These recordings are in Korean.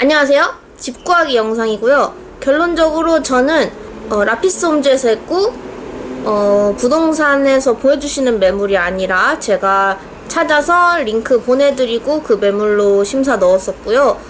안녕하세요. 집 구하기 영상이고요. 결론적으로 저는 라피스 홈즈에서 했고 부동산에서 보여주시는 매물이 아니라 제가 찾아서 링크 보내드리고 그 매물로 심사 넣었었고요.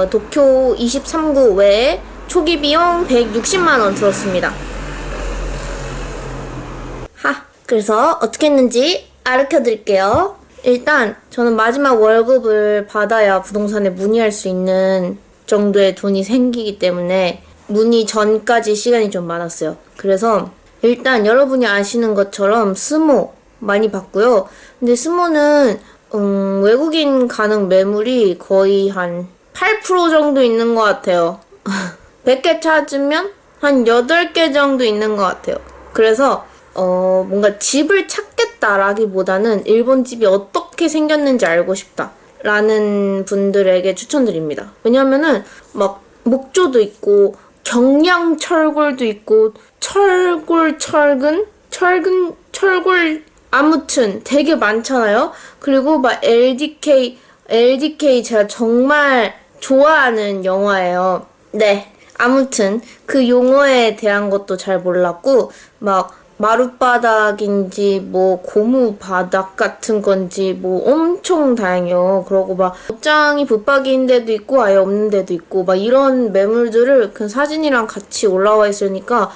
도쿄 23구 외에 초기 비용 160만원 들었습니다. 그래서 어떻게 했는지 알려드릴게요. 일단 저는 마지막 월급을 받아야 부동산에 문의할 수 있는 정도의 돈이 생기기 때문에 문의 전까지 시간이 좀 많았어요. 그래서 일단 여러분이 아시는 것처럼 스모 많이 봤고요. 근데 스모는 외국인 가능 매물이 거의 한 8% 정도 있는 것 같아요. 100개 찾으면 한 8개 정도 있는 것 같아요. 그래서 뭔가 집을 찾겠다라기보다는 일본 집이 어떻게 생겼는지 알고 싶다 라는 분들에게 추천드립니다. 왜냐면은 막 목조도 있고 경량철골도 있고 철골 아무튼 되게 많잖아요. 그리고 막 LDK 제가 정말 좋아하는 영화예요. 네, 아무튼 그 용어에 대한 것도 잘 몰랐고 막 마룻바닥인지 뭐 고무바닥 같은 건지 뭐 엄청 다양해요. 그러고 막 옷장이 붙박이인 데도 있고 아예 없는 데도 있고 막 이런 매물들을 그 사진이랑 같이 올라와 있으니까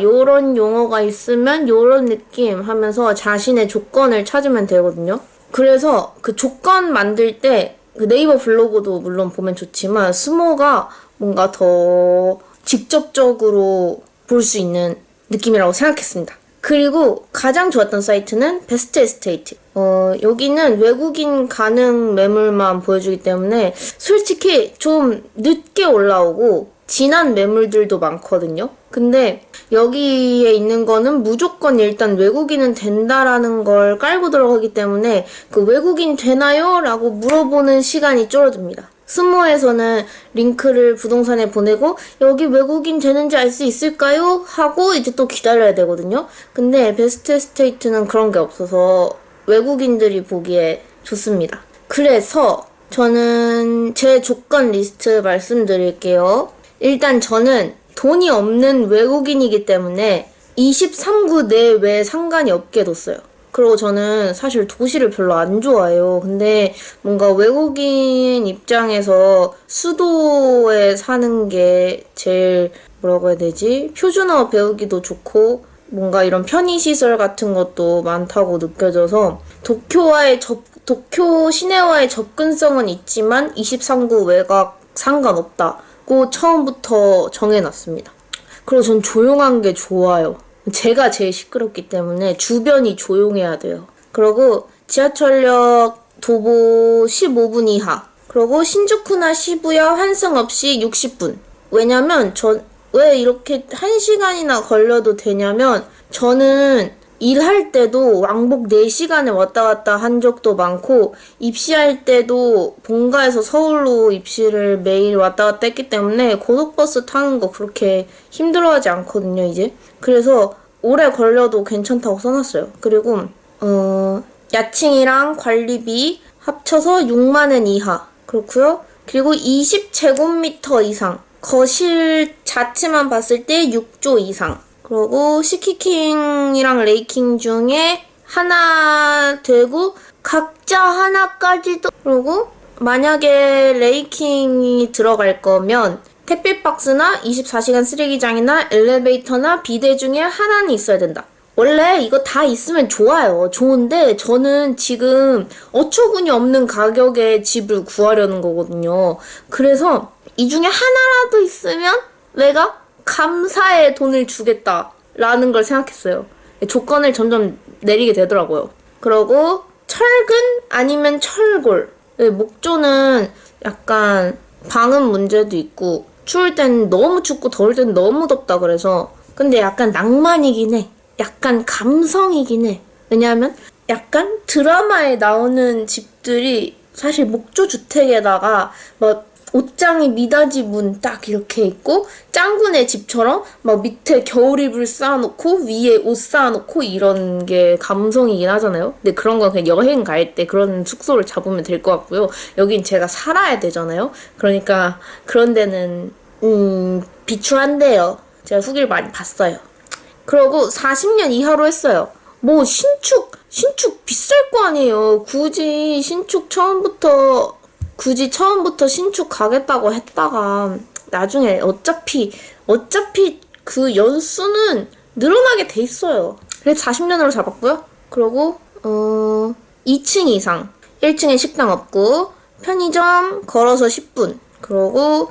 요런 용어가 있으면 요런 느낌 하면서 자신의 조건을 찾으면 되거든요. 그래서 그 조건 만들 때 그 네이버 블로그도 물론 보면 좋지만 스모가 뭔가 더 직접적으로 볼 수 있는 느낌이라고 생각했습니다. 그리고 가장 좋았던 사이트는 베스트 에스테이트. 여기는 외국인 가능 매물만 보여주기 때문에 솔직히 좀 늦게 올라오고 진한 매물들도 많거든요. 근데 여기에 있는 거는 무조건 일단 외국인은 된다라는 걸 깔고 들어가기 때문에 그 외국인 되나요? 라고 물어보는 시간이 줄어듭니다. 스모에서는 링크를 부동산에 보내고 여기 외국인 되는지 알 수 있을까요? 하고 이제 또 기다려야 되거든요. 근데 베스트 에스테이트는 그런 게 없어서 외국인들이 보기에 좋습니다. 그래서 저는 제 조건 리스트 말씀드릴게요. 일단 저는 돈이 없는 외국인이기 때문에 23구 내외 상관이 없게 뒀어요. 그리고 저는 사실 도시를 별로 안 좋아해요. 근데 뭔가 외국인 입장에서 수도에 사는 게 제일 뭐라고 해야 되지? 표준어 배우기도 좋고 뭔가 이런 편의시설 같은 것도 많다고 느껴져서 도쿄 시내와의 접근성은 있지만 23구 외곽 상관없다고 처음부터 정해놨습니다. 그리고 전 조용한 게 좋아요. 제가 제일 시끄럽기 때문에 주변이 조용해야 돼요. 그리고 지하철역 도보 15분 이하. 그리고 신주쿠나 시부야 환승 없이 60분. 왜냐면 왜 이렇게 1시간이나 걸려도 되냐면 저는 일할 때도 왕복 4시간을 왔다 갔다 한 적도 많고 입시할 때도 본가에서 서울로 입시를 매일 왔다 갔다 했기 때문에 고속버스 타는 거 그렇게 힘들어하지 않거든요, 이제. 그래서 오래 걸려도 괜찮다고 써놨어요. 그리고 야칭이랑 관리비 합쳐서 6만원 이하. 그렇고요. 그리고 20제곱미터 이상. 거실 자체만 봤을 때 6조 이상. 그리고 시키킹이랑 레이킹 중에 하나 되고 각자 하나까지도. 그리고 만약에 레이킹이 들어갈 거면 택배 박스나 24시간 쓰레기장이나 엘리베이터나 비데 중에 하나는 있어야 된다. 원래 이거 다 있으면 좋아요. 좋은데 저는 지금 어처구니 없는 가격에 집을 구하려는 거거든요. 그래서 이 중에 하나라도 있으면 내가 감사의 돈을 주겠다라는 걸 생각했어요. 조건을 점점 내리게 되더라고요. 그러고 철근 아니면 철골. 목조는 약간 방음 문제도 있고 추울 땐 너무 춥고 더울 땐 너무 덥다 그래서. 근데 약간 낭만이긴 해. 약간 감성이긴 해. 왜냐하면 약간 드라마에 나오는 집들이 사실 목조 주택에다가 뭐 옷장이 미닫이 문 딱 이렇게 있고 짱구네 집처럼 막 밑에 겨울이불 쌓아놓고 위에 옷 쌓아놓고 이런 게 감성이긴 하잖아요. 근데 그런 건 그냥 여행 갈 때 그런 숙소를 잡으면 될 것 같고요. 여긴 제가 살아야 되잖아요. 그러니까 그런 데는 비추한데요. 제가 후기를 많이 봤어요. 그러고 40년 이하로 했어요. 뭐 신축 비쌀 거 아니에요. 굳이 처음부터 신축 가겠다고 했다가 나중에 어차피 그 연수는 늘어나게 돼 있어요. 그래서 40년으로 잡았고요. 그리고 2층 이상 1층에 식당 없고 편의점 걸어서 10분. 그리고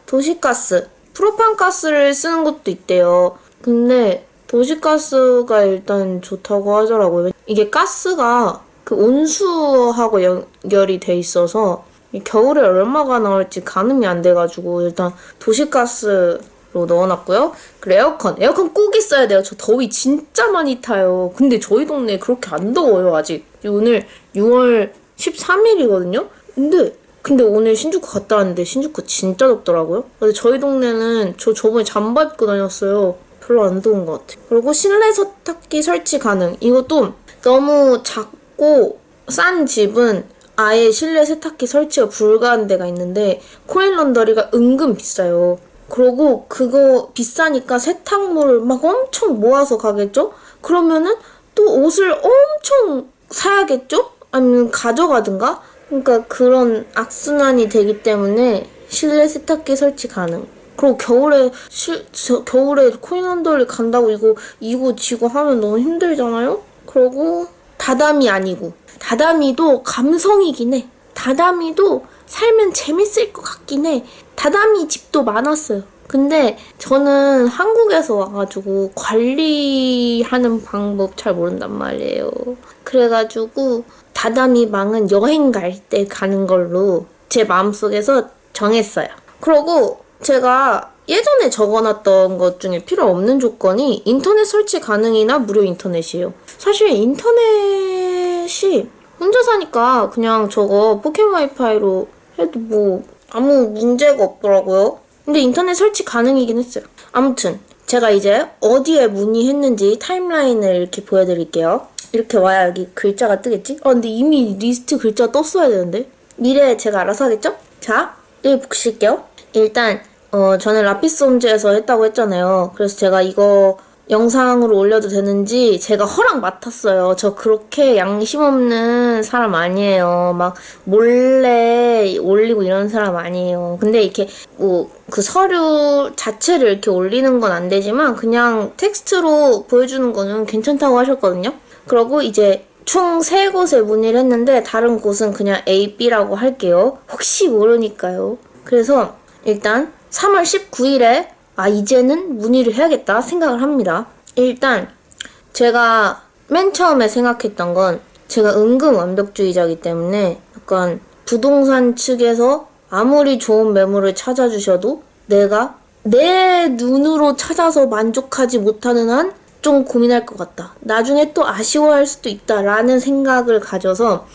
도시가스 프로판가스를 쓰는 것도 있대요. 근데 도시가스가 일단 좋다고 하더라고요. 이게 가스가 그 온수하고 연결이 돼 있어서 겨울에 얼마가 나올지 가늠이 안 돼가지고 일단 도시가스로 넣어놨고요. 그리고 에어컨 꼭 있어야 돼요. 저 더위 진짜 많이 타요. 근데 저희 동네 그렇게 안 더워요 아직. 오늘 6월 13일이거든요. 근데 오늘 신주쿠 갔다 왔는데 신주쿠 진짜 덥더라고요. 근데 저희 동네는 저번에 잠바 입고 다녔어요. 별로 안 더운 것 같아요. 그리고 실내 세탁기 설치 가능. 이것도 너무 작고 싼 집은 아예 실내 세탁기 설치가 불가한 데가 있는데 코인 런더리가 은근 비싸요. 그리고 그거 비싸니까 세탁물을 막 엄청 모아서 가겠죠? 그러면은 또 옷을 엄청 사야겠죠? 아니면 가져가든가? 그러니까 그런 악순환이 되기 때문에 실내 세탁기 설치 가능. 그리고 겨울에 코인 런더리 간다고 이거 지고 하면 너무 힘들잖아요? 그리고 다다미 아니고 다다미도 감성이긴 해. 다다미도 살면 재밌을 것 같긴 해. 다다미 집도 많았어요. 근데 저는 한국에서 와가지고 관리하는 방법 잘 모른단 말이에요. 그래가지고 다다미 방은 여행 갈 때 가는 걸로 제 마음속에서 정했어요. 그리고 제가 예전에 적어놨던 것 중에 필요 없는 조건이 인터넷 설치 가능이나 무료 인터넷이에요. 사실 인터넷이 혼자 사니까 그냥 저거 포켓 와이파이로 해도 뭐 아무 문제가 없더라고요. 근데 인터넷 설치 가능이긴 했어요. 아무튼 제가 이제 어디에 문의했는지 타임라인을 이렇게 보여드릴게요. 이렇게 와야 여기 글자가 뜨겠지? 근데 이미 리스트 글자 떴어야 되는데. 미래에 제가 알아서 하겠죠? 자, 여기 보실게요. 일단 저는 라피스 홈즈에서 했다고 했잖아요. 그래서 제가 이거 영상으로 올려도 되는지 제가 허락 맡았어요. 저 그렇게 양심 없는 사람 아니에요. 막 몰래 올리고 이런 사람 아니에요. 근데 이렇게 뭐 그 서류 자체를 이렇게 올리는 건 안 되지만 그냥 텍스트로 보여주는 거는 괜찮다고 하셨거든요. 그리고 이제 총 3곳에 문의를 했는데 다른 곳은 그냥 A, B라고 할게요. 혹시 모르니까요. 그래서 일단 3월 19일에 이제는 문의를 해야겠다 생각을 합니다. 일단 제가 맨 처음에 생각했던 건 제가 은근 완벽주의자이기 때문에 약간 부동산 측에서 아무리 좋은 매물을 찾아주셔도 내가 내 눈으로 찾아서 만족하지 못하는 한 좀 고민할 것 같다. 나중에 또 아쉬워할 수도 있다라는 생각을 가져서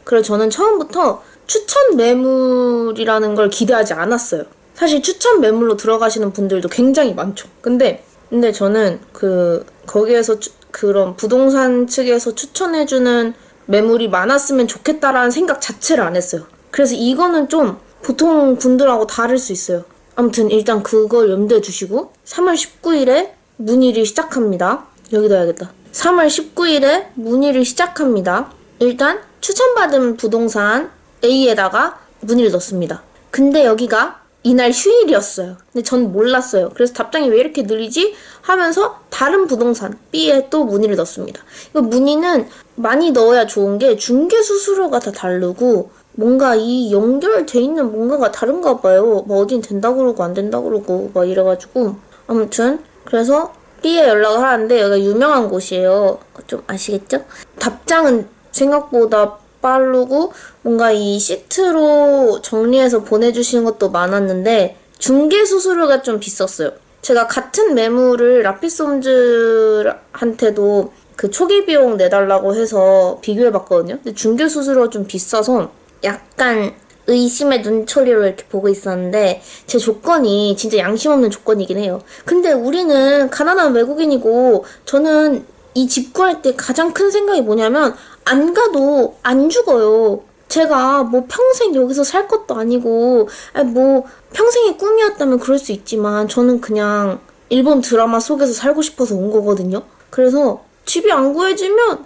그래서 저는 처음부터 추천 매물이라는 걸 기대하지 않았어요. 사실 추천 매물로 들어가시는 분들도 굉장히 많죠. 근데 저는 거기에서 그런 부동산 측에서 추천해주는 매물이 많았으면 좋겠다라는 생각 자체를 안 했어요. 그래서 이거는 좀 보통 분들하고 다를 수 있어요. 아무튼 일단 그걸 염두에 두시고 3월 19일에 문의를 시작합니다. 여기다 해야겠다. 3월 19일에 문의를 시작합니다. 일단 추천받은 부동산 A에다가 문의를 넣습니다. 근데 여기가 이날 휴일이었어요. 근데 전 몰랐어요. 그래서 답장이 왜 이렇게 느리지? 하면서 다른 부동산 B에 또 문의를 넣습니다. 이거 문의는 많이 넣어야 좋은 게 중개 수수료가 다 다르고 뭔가 이 연결돼 있는 뭔가가 다른가 봐요. 뭐 어딘 된다 그러고 안 된다 그러고 막 이래가지고 아무튼 그래서 B에 연락을 하는데 여기가 유명한 곳이에요. 좀 아시겠죠? 답장은 생각보다 빠르고 뭔가 이 시트로 정리해서 보내주시는 것도 많았는데 중개 수수료가 좀 비쌌어요. 제가 같은 매물을 라피스홈즈한테도 그 초기 비용 내달라고 해서 비교해봤거든요. 근데 중개 수수료가 좀 비싸서 약간 의심의 눈초리로 이렇게 보고 있었는데 제 조건이 진짜 양심 없는 조건이긴 해요. 근데 우리는 가난한 외국인이고 저는 이 집 구할 때 가장 큰 생각이 뭐냐면 안 가도 안 죽어요. 제가 뭐 평생 여기서 살 것도 아니고 아니 뭐 평생의 꿈이었다면 그럴 수 있지만 저는 그냥 일본 드라마 속에서 살고 싶어서 온 거거든요. 그래서 집이 안 구해지면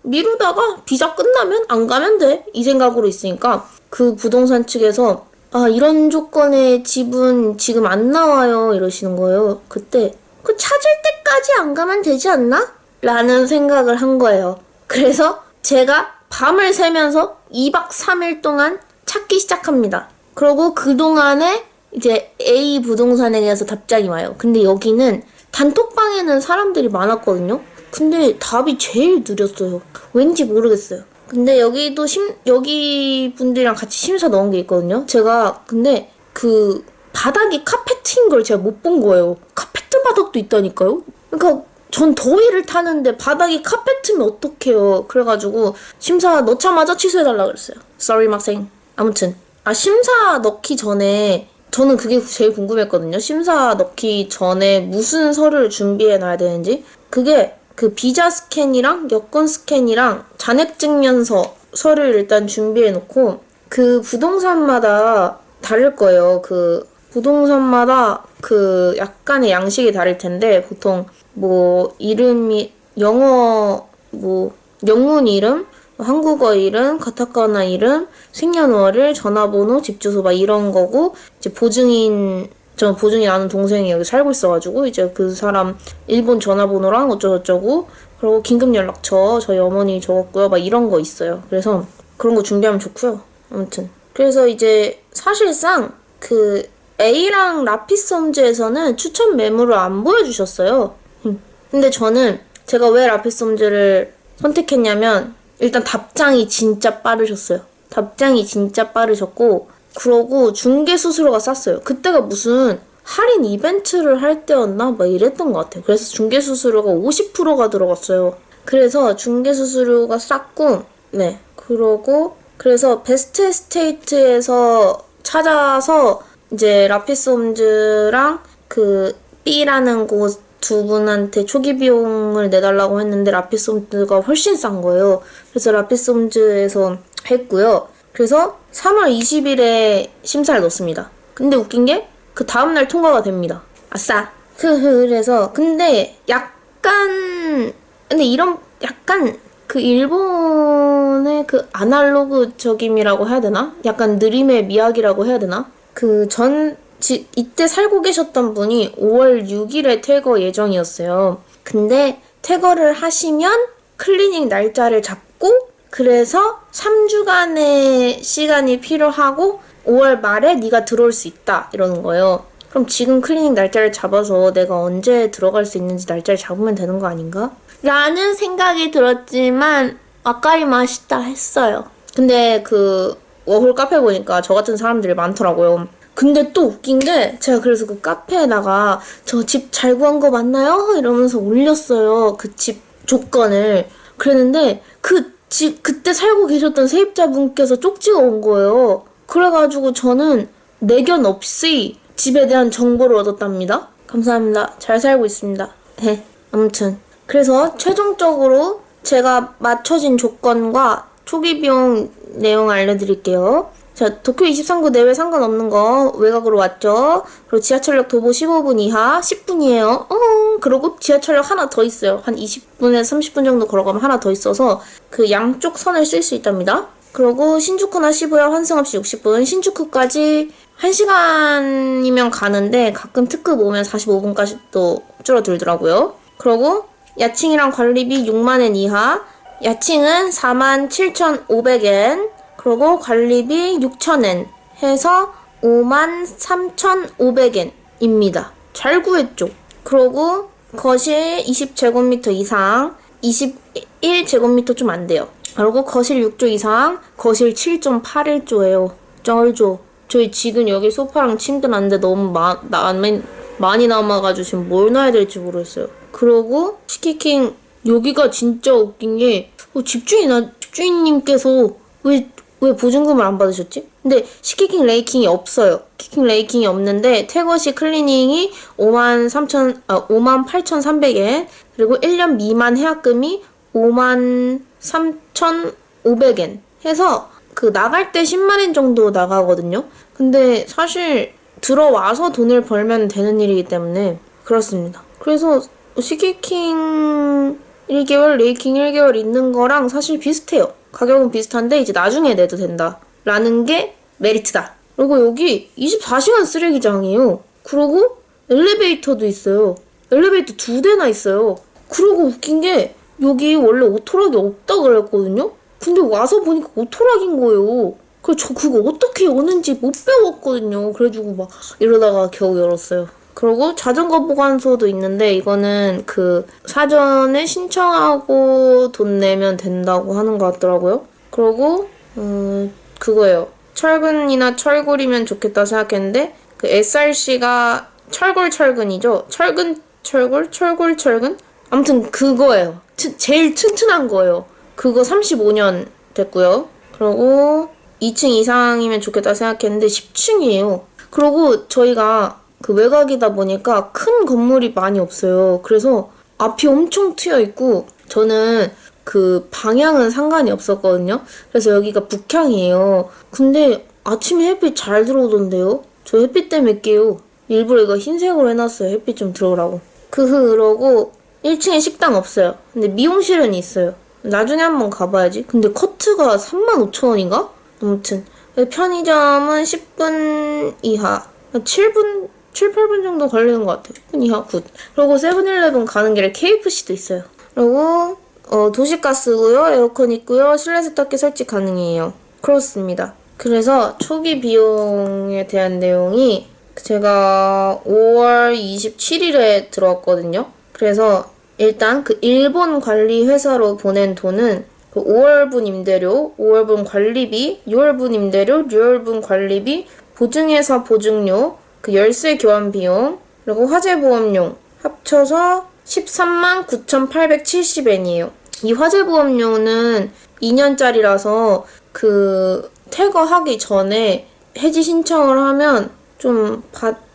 미루다가 비자 끝나면 안 가면 돼. 이 생각으로 있으니까 그 부동산 측에서 아 이런 조건의 집은 지금 안 나와요 이러시는 거예요. 그때 그 찾을 때까지 안 가면 되지 않나? 라는 생각을 한 거예요. 그래서 제가 밤을 새면서 2박 3일 동안 찾기 시작합니다. 그러고 그동안에 이제 A 부동산에 대해서 답장이 와요. 근데 여기는 단톡방에는 사람들이 많았거든요. 근데 답이 제일 느렸어요. 왠지 모르겠어요. 근데 여기도 여기 분들이랑 같이 심사 넣은 게 있거든요. 제가 근데 그 바닥이 카페트인 걸 제가 못 본 거예요. 카페트 바닥도 있다니까요. 그러니까 전 더위를 타는데 바닥이 카페트면 어떡해요. 그래가지고 심사 넣자마자 취소해달라 그랬어요. Sorry 막생. 아무튼 심사 넣기 전에 저는 그게 제일 궁금했거든요. 심사 넣기 전에 무슨 서류를 준비해 놔야 되는지. 그게 그 비자 스캔이랑 여권 스캔이랑 잔액증명서 서류를 일단 준비해 놓고 그 부동산마다 다를 거예요. 그 부동산마다 그 약간의 양식이 다를 텐데 보통 뭐 이름이 영어 뭐 영문 이름, 한국어 이름, 가타카나 이름, 생년월일, 전화번호, 집 주소 막 이런 거고 이제 저 보증인 아는 동생이 여기 살고 있어가지고 이제 그 사람 일본 전화번호랑 어쩌고저쩌고 그리고 긴급 연락처 저희 어머니 적었고요 막 이런 거 있어요. 그래서 그런 거 준비하면 좋고요. 아무튼 그래서 이제 사실상 그 A랑 라피스홈즈에서는 추천 매물을 안 보여주셨어요. 근데 저는 제가 왜 라피스홈즈를 선택했냐면 일단 답장이 진짜 빠르셨어요. 답장이 진짜 빠르셨고 그러고 중개 수수료가 쌌어요. 그때가 무슨 할인 이벤트를 할 때였나? 막 이랬던 것 같아요. 그래서 중개 수수료가 50%가 들어갔어요. 그래서 중개 수수료가 쌌고 네. 그래서 베스트 에스테이트에서 찾아서 이제 라피스홈즈랑 그 B라는 곳 두 분한테 초기 비용을 내달라고 했는데 라피스홈즈가 훨씬 싼 거예요. 그래서 라피스홈즈에서 했고요. 그래서 3월 20일에 심사를 넣었습니다. 근데 웃긴 게 그 다음날 통과가 됩니다. 아싸. 그래서 근데 이런 약간 그 일본의 그 아날로그적임이라고 해야 되나? 약간 느림의 미학이라고 해야 되나? 이때 살고 계셨던 분이 5월 6일에 퇴거 예정이었어요. 근데 퇴거를 하시면 클리닝 날짜를 잡고 그래서 3주간의 시간이 필요하고 5월 말에 네가 들어올 수 있다 이러는 거예요. 그럼 지금 클리닝 날짜를 잡아서 내가 언제 들어갈 수 있는지 날짜를 잡으면 되는 거 아닌가? 라는 생각이 들었지만 와까리 맛있다 했어요. 근데 그 워홀 카페 보니까 저 같은 사람들이 많더라고요. 근데 또 웃긴 게 제가 그래서 그 카페에다가 저 집 잘 구한 거 맞나요? 이러면서 올렸어요. 그 집 조건을. 그랬는데 그때 살고 계셨던 세입자분께서 쪽지가 온 거예요. 그래가지고 저는 내견 없이 집에 대한 정보를 얻었답니다. 감사합니다. 잘 살고 있습니다. 아무튼 그래서 최종적으로 제가 맞춰진 조건과 초기 비용 내용 알려드릴게요. 자, 도쿄 23구 내외 상관없는 거 외곽으로 왔죠. 그리고 지하철역 도보 15분 이하 10분이에요. 그리고 지하철역 하나 더 있어요. 한 20분에서 30분 정도 걸어가면 하나 더 있어서 그 양쪽 선을 쓸 수 있답니다. 그리고 신주쿠나 시부야 환승 없이 60분, 신주쿠까지 1시간이면 가는데 가끔 특급 오면 45분까지 또 줄어들더라고요. 그리고 야칭이랑 관리비 6만엔 이하, 야칭은 47,500엔, 그리고 관리비 6,000엔 해서 53,500엔입니다. 잘 구했죠? 그리고 거실 20제곱미터 이상, 21제곱미터 좀 안 돼요. 그리고 거실 6조 이상, 거실 7.81조예요. 쩔죠? 저희 지금 여기 소파랑 침대 놨는데 너무 많이 남아가지고 지금 뭘 놔야 될지 모르겠어요. 그리고 시키킹 여기가 진짜 웃긴 게 집주인님께서 왜 왜 보증금을 안 받으셨지? 근데 시키킹 레이킹이 없어요. 키킹 레이킹이 없는데 태거시 클리닝이 58,300엔 그리고 1년 미만 해약금이 53,500엔 해서 그 나갈 때 10만엔 정도 나가거든요. 근데 사실 들어와서 돈을 벌면 되는 일이기 때문에 그렇습니다. 그래서 시키킹 1개월, 레이킹 1개월 있는 거랑 사실 비슷해요. 가격은 비슷한데 이제 나중에 내도 된다 라는 게 메리트다. 그리고 여기 24시간 쓰레기장이에요. 그리고 엘리베이터도 있어요. 엘리베이터 2대나 있어요. 그리고 웃긴 게 여기 원래 오토락이 없다 그랬거든요. 근데 와서 보니까 오토락인 거예요. 그래서 저 그거 어떻게 여는지 못 배웠거든요. 그래가지고 막 이러다가 겨우 열었어요. 그리고 자전거 보관소도 있는데 이거는 그 사전에 신청하고 돈 내면 된다고 하는 것 같더라고요. 그리고 그거예요. 철근이나 철골이면 좋겠다 생각했는데 그 SRC가 철골이죠. 철골? 아무튼 그거예요. 제일 튼튼한 거예요. 그거 35년 됐고요. 그리고 2층 이상이면 좋겠다 생각했는데 10층이에요. 그리고 저희가 그 외곽이다 보니까 큰 건물이 많이 없어요. 그래서 앞이 엄청 트여 있고 저는 그 방향은 상관이 없었거든요. 그래서 여기가 북향이에요. 근데 아침에 햇빛 잘 들어오던데요? 저 햇빛 때문에 깨요. 일부러 이거 흰색으로 해놨어요. 햇빛 좀 들어오라고. 그러고 1층에 식당 없어요. 근데 미용실은 있어요. 나중에 한번 가봐야지. 근데 커트가 35,000원인가? 아무튼 편의점은 10분 이하 7, 8분 정도 걸리는 것 같아요. 10분 이하 굿. 그리고 세븐일레븐 가는 길에 KFC도 있어요. 그리고 도시가스고요. 에어컨 있고요. 실내 세탁기 설치 가능해요. 그렇습니다. 그래서 초기 비용에 대한 내용이 제가 5월 27일에 들어왔거든요. 그래서 일단 그 일본 관리 회사로 보낸 돈은 그 5월분 임대료, 5월분 관리비, 6월분 임대료, 6월분 관리비, 보증회사 보증료, 그 열쇠 교환 비용, 그리고 화재보험용 합쳐서 13만 9,870엔이에요. 이 화재보험료는 2년짜리라서 그 퇴거하기 전에 해지 신청을 하면 좀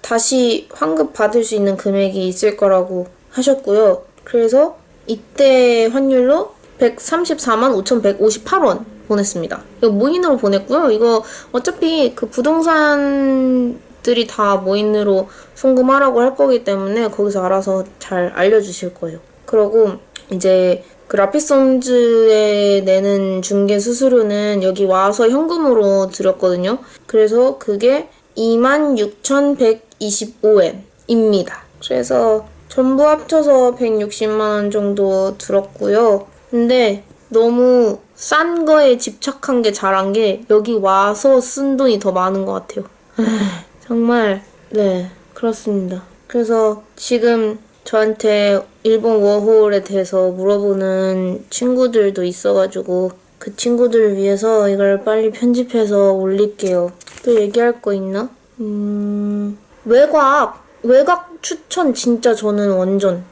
다시 환급 받을 수 있는 금액이 있을 거라고 하셨고요. 그래서 이때 환율로 134만 5,158원 보냈습니다. 이거 모인으로 보냈고요. 이거 어차피 그 부동산들이 다 모인으로 송금하라고 할 거기 때문에 거기서 알아서 잘 알려주실 거예요. 그리고 이제 그 라피송즈에 내는 중개 수수료는 여기 와서 현금으로 드렸거든요. 그래서 그게 26,125엔입니다. 그래서 전부 합쳐서 160만원 정도 들었고요. 근데 너무 싼 거에 집착한 게 잘한 게 여기 와서 쓴 돈이 더 많은 것 같아요. 정말 네 그렇습니다. 그래서 지금 저한테 일본 워홀에 대해서 물어보는 친구들도 있어가지고 그 친구들을 위해서 이걸 빨리 편집해서 올릴게요. 또 얘기할 거 있나? 외곽 추천 진짜 저는 완전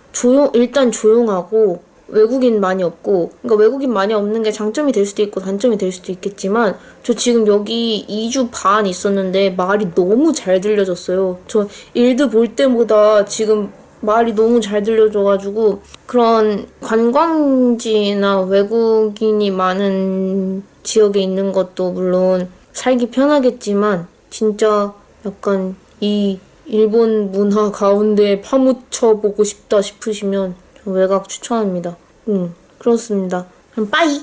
일단 조용하고 외국인 많이 없고, 그러니까 외국인 많이 없는 게 장점이 될 수도 있고 단점이 될 수도 있겠지만 저 지금 여기 2주 반 있었는데 말이 너무 잘 들려졌어요. 저 일드 볼 때보다 지금 말이 너무 잘 들려져가지고 그런 관광지나 외국인이 많은 지역에 있는 것도 물론 살기 편하겠지만 진짜 약간 이 일본 문화 가운데 파묻혀 보고 싶다 싶으시면 외곽 추천합니다. 그렇습니다. 그럼 빠이!